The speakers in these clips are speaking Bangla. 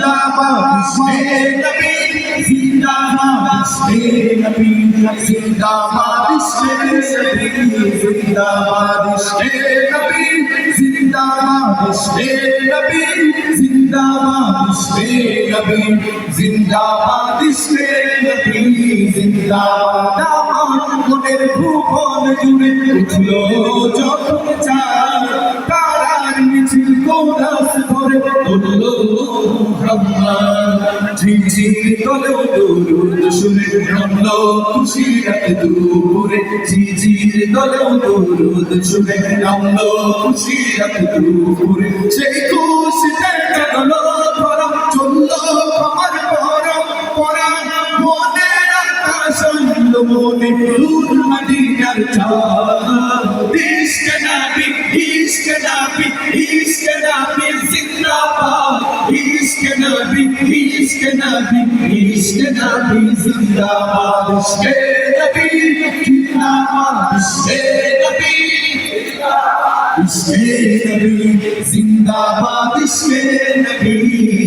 जिंदाबाद इश्क़े नबी जिंदाबाद इश्क़े नबी जिंदाबाद इश्क़े नबी जिंदाबाद इश्क़े नबी जिंदाबाद इश्क़े नबी जिंदाबाद इश्क़े नबी जिंदाबाद इश्क़े नबी जिंदाबाद আমার মনের ভুবন জুড়ে উঠলো যখন চাঁদ তারার মিছিল কোরাস ভরে উঠলো মুহাম্মদ ঝিঝির তলেও দরুদ শুনে নামলো খুশির এক দুপুরে ঝিঝির তলেও দরুদ শুনে নামলো খুশির এক দুপুরে সেই খুশিতে জাগলো ধরা চললো আমার পরা মনের আকাশ হইল মনে নূর মদিনার চাঁদ ইশকে নবী ইশকে নবী ইশকে নবী জিন্দাবাদ ইশকে নবী ইশকে নবী ইশকে নবী জিন্দাবাদ ইশকে নবী জিন্দাবাদ ইশকে নবী इश्क़े नबी जिंदाबाद इश्क़े नबी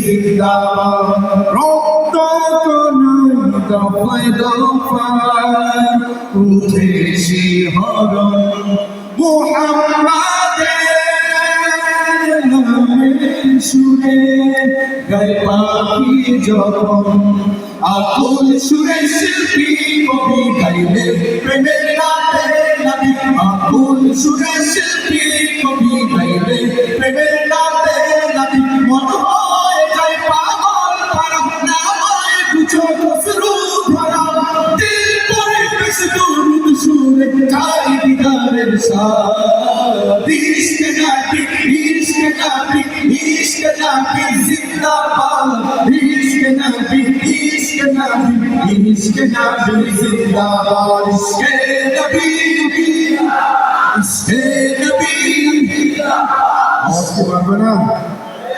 जिंदाबाद रोतो तो नहीं दफ़ाए दफ़ाए उठे शिहरन मुहम्मद नामे सुने गए पाखी जखन আকুল সুরে শিল্পী কবি গাইলে প্রেমের রাতে নবী আকুল সুরে শিল্পী কবি গাইলে প্রেমের রাতে নবী মন হয় যায় পাগল পারা না হয় বুঝো খসরু ধরা দিল করে বেশ দরুদ সুরে চাই দিদারের সাথ ইশকে নবী ইশকে নবী ইশকে নবী জিন্দাবাদ ইশকে নবী इश्क़ नबी जिंदाबाद इश्क़े नबी इश्क़े नबी আজকে পারবে না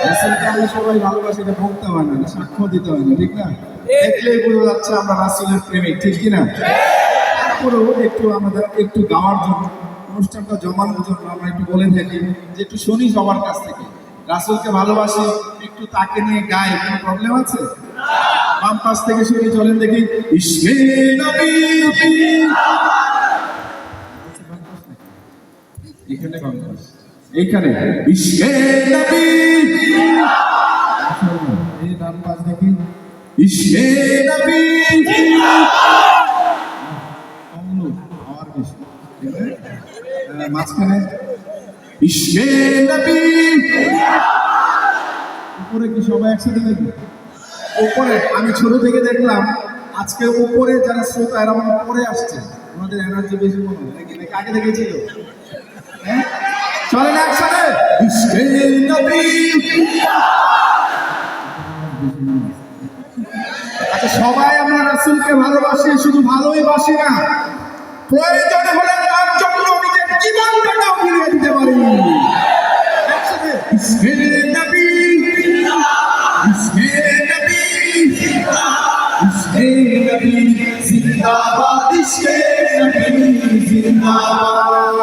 রাসূলকে আমরা সবাই ভালোবাসি এটা বলতে হয় না সাক্ষ্য দিতে হয় না ঠিক না দেখলেই বোঝা যাচ্ছে আমরা রাসূলের প্রেমিক ঠিক কি না তারপরেও একটু আমাদের একটু গাওয়ার জন্য অনুষ্ঠানটা জমানোর জন্য আমরা একটু বলে থাকি যে একটু শুনি সবার কাছ থেকে রাসূলকে ভালোবাসি একটু তাকে নিয়ে গাই কোনো প্রবলেম আছে বাম পাশ থেকে শুনে চলেন দেখি ইশকে নবী এখানে বাম পাশ এইখানে ইশকে নবী এই ডান পাশ দেখি ইশকে নবী আর বেশি মাঝখানে ইশকে নবী উপরে কি সবাই একসাথে দেখি উপরে আমি ছোট থেকে দেখলাম আজকে উপরে যারা শ্রোতা এরা মানে পরে আসছে ওনাদের এনার্জি বেশি মনে হয় নাকি আগে দেখেছিল হ্যাঁ চলেন একসাথে ইশকে নবী আচ্ছা সবাই আমরা রাসূলকে ভালোবাসি শুধু ভালোই বাসি না প্রয়োজন হলে তার জন্য নিজের জীবনটাকেও ফিরিয়ে দিতে পারি একসাথে ইশকে নবী ইশকে নবী इश्क़े नबी जिंदाबाद इश्क़े नबी जिंदाबाद